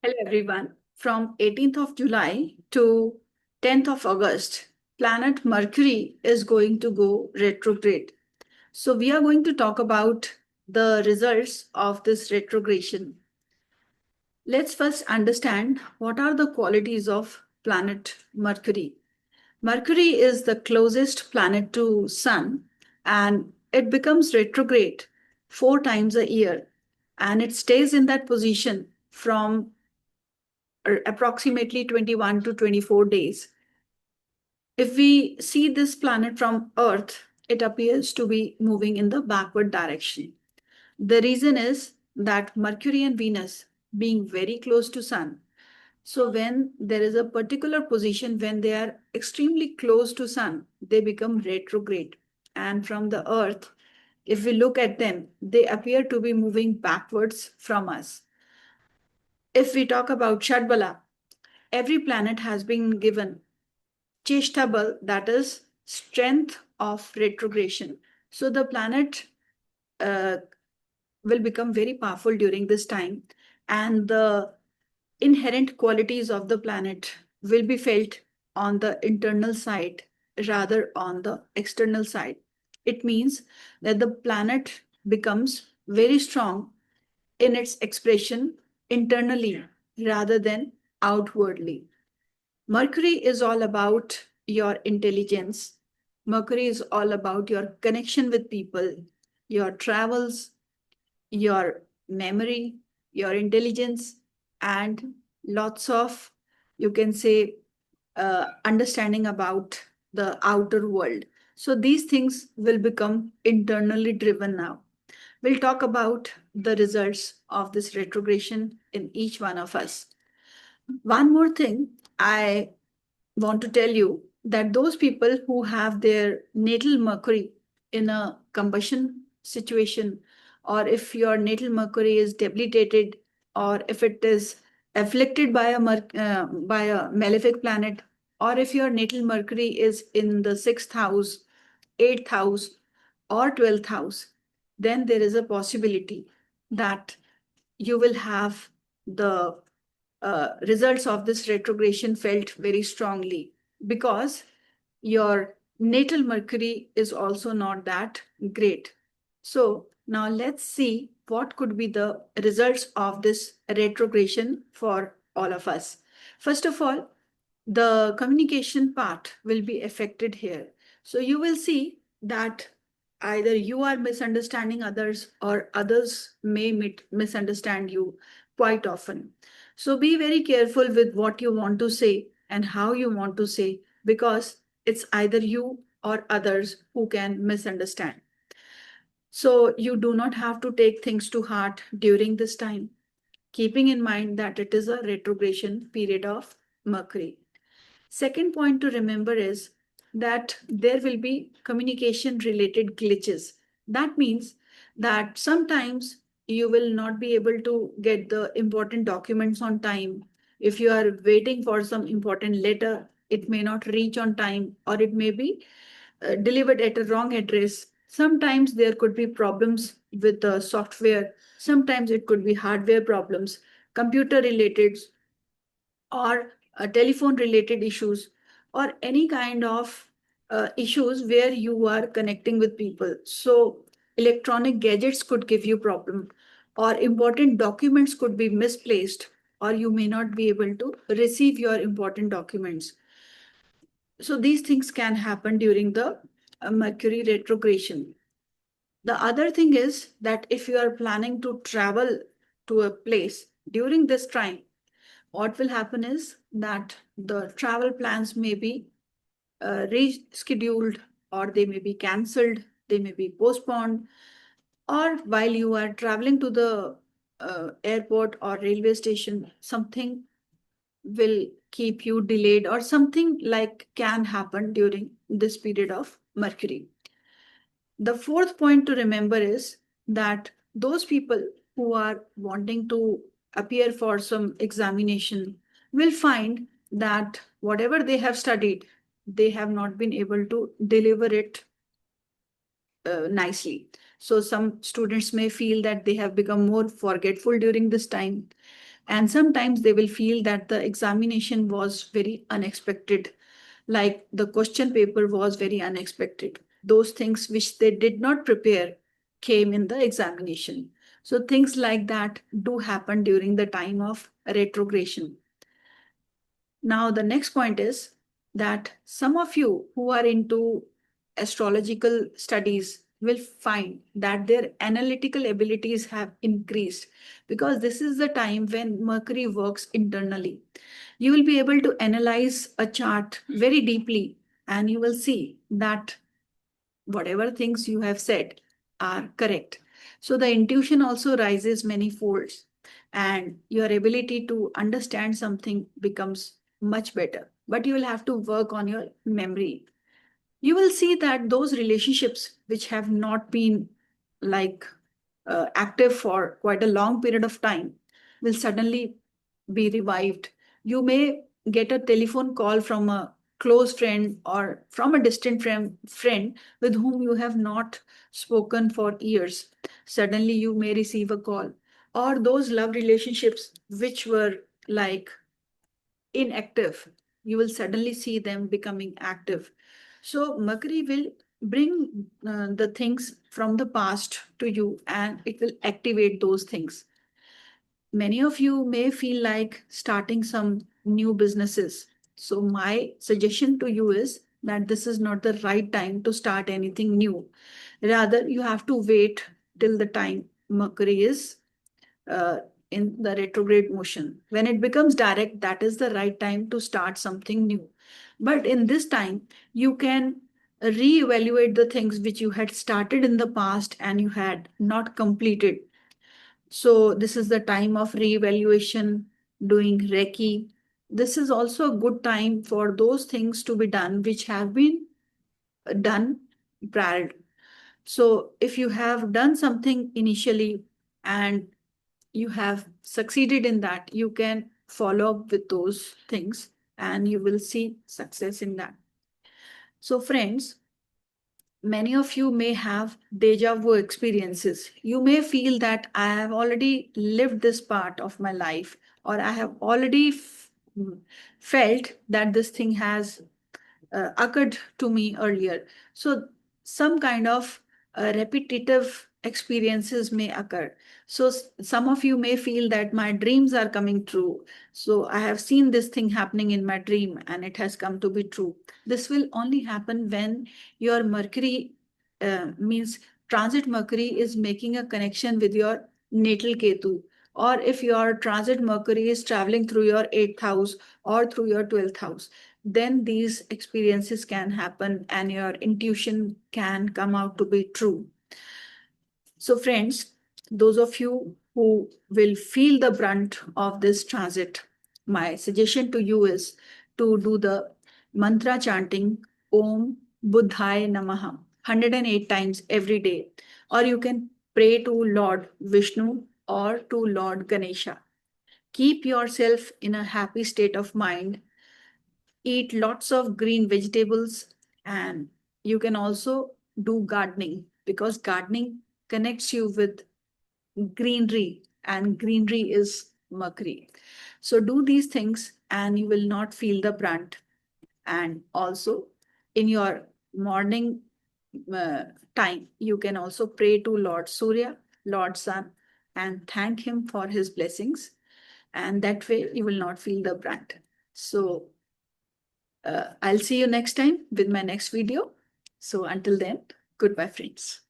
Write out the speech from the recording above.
Hello, everyone. From 18th of July to 10th of August, planet Mercury is going to go retrograde. So, we are going to talk about the results of this retrogression. Let's first understand what are the qualities of planet Mercury. Mercury is the closest planet to Sun and it becomes retrograde 4 times a year and it stays in that position from approximately 21 to 24 days. If we see this planet from Earth, it appears to be moving in the backward direction. The reason is that Mercury and Venus being very close to Sun. So when there is a particular position when they are extremely close to Sun, they become retrograde. And from the Earth, if we look at them, they appear to be moving backwards from us. If we talk about Shadbala, every planet has been given Cheshtabal, that is strength of retrogression. So the planet uh, will become very powerful during this time, and the inherent qualities of the planet will be felt on the internal side rather on the external side. It means that the planet becomes very strong in its expression internally rather than outwardly. Mercury is all about your intelligence. Mercury is all about your connection with people, your travels, your memory, your intelligence, and lots of, you can say, understanding about the outer world. So these things will become internally driven now. We'll talk about the results of this retrogression in each one of us. One more thing I want to tell you that those people who have their natal Mercury in a combustion situation, or if your natal Mercury is debilitated, or if it is afflicted by by a malefic planet, or if your natal Mercury is in the sixth house, eighth house, or 12th house, then there is a possibility that you will have the results of this retrogression felt very strongly because your natal Mercury is also not that great. So now let's see what could be the results of this retrogression for all of us. First of all, the communication part will be affected here. So you will see that either you are misunderstanding others or others may misunderstand you quite often. So be very careful with what you want to say and how you want to say because it's either you or others who can misunderstand. So you do not have to take things to heart during this time, keeping in mind that it is a retrogression period of Mercury. Second point to remember is that there will be communication related glitches. That means that sometimes you will not be able to get the important documents on time. If you are waiting for some important letter, it may not reach on time or it may be delivered at a wrong address. Sometimes there could be problems with the software. Sometimes it could be hardware problems, computer related, or telephone related issues, or any kind of issues where you are connecting with people. So electronic gadgets could give you problem, or important documents could be misplaced, or you may not be able to receive your important documents. So these things can happen during the Mercury retrogression. The other thing is that if you are planning to travel to a place during this time, what will happen is that the travel plans may be rescheduled, or they may be cancelled, they may be postponed, or while you are traveling to the airport or railway station, something will keep you delayed, or something like can happen during this period of Mercury. The fourth point to remember is that those people who are wanting to appear for some examination will find that whatever they have studied, they have not been able to deliver it nicely. So some students may feel that they have become more forgetful during this time. And sometimes they will feel that the examination was very unexpected, like the question paper was very unexpected. Those things which they did not prepare came in the examination. So things like that do happen during the time of retrogression. Now, the next point is that some of you who are into astrological studies will find that their analytical abilities have increased, because this is the time when Mercury works internally. You will be able to analyze a chart very deeply, and you will see that whatever things you have said are correct. So the intuition also rises many folds, and your ability to understand something becomes much better. But you will have to work on your memory. You will see that those relationships which have not been like active for quite a long period of time will suddenly be revived. You may get a telephone call from a close friend or from a distant friend with whom you have not spoken for years. Suddenly, you may receive a call. Or those love relationships which were like inactive, you will suddenly see them becoming active. So, Mercury will bring the things from the past to you, and it will activate those things. Many of you may feel like starting some new businesses. So, my suggestion to you is that this is not the right time to start anything new. Rather, you have to wait till the time Mercury is uh, in the retrograde motion. When it becomes direct, that is the right time to start something new. But in this time, you can reevaluate the things which you had started in the past and you had not completed. So, this is the time of reevaluation, doing Reiki. This is also a good time for those things to be done which have been done prior. So, if you have done something initially and you have succeeded in that, you can follow up with those things and you will see success in that. So, friends, many of you may have deja vu experiences. You may feel that I have already lived this part of my life, or I have already felt that this thing has occurred to me earlier. So, some kind of repetitive experiences may occur. So, some of you may feel that my dreams are coming true. So, I have seen this thing happening in my dream and it has come to be true. This will only happen when your Mercury means transit Mercury is making a connection with your natal Ketu. Or if your transit Mercury is traveling through your 8th house or through your 12th house, then these experiences can happen and your intuition can come out to be true. So, friends, those of you who will feel the brunt of this transit, my suggestion to you is to do the mantra chanting Om Buddhaya Namaha 108 times every day, or you can pray to Lord Vishnu or to Lord Ganesha. Keep yourself in a happy state of mind, eat lots of green vegetables, and you can also do gardening, because gardening connects you with greenery and greenery is Mercury. So do these things and you will not feel the brunt. And also in your morning uh, time, you can also pray to Lord Surya, Lord Sun, and thank him for his blessings. And that way you will not feel the brunt. So I'll see you next time with my next video. So until then, goodbye, friends.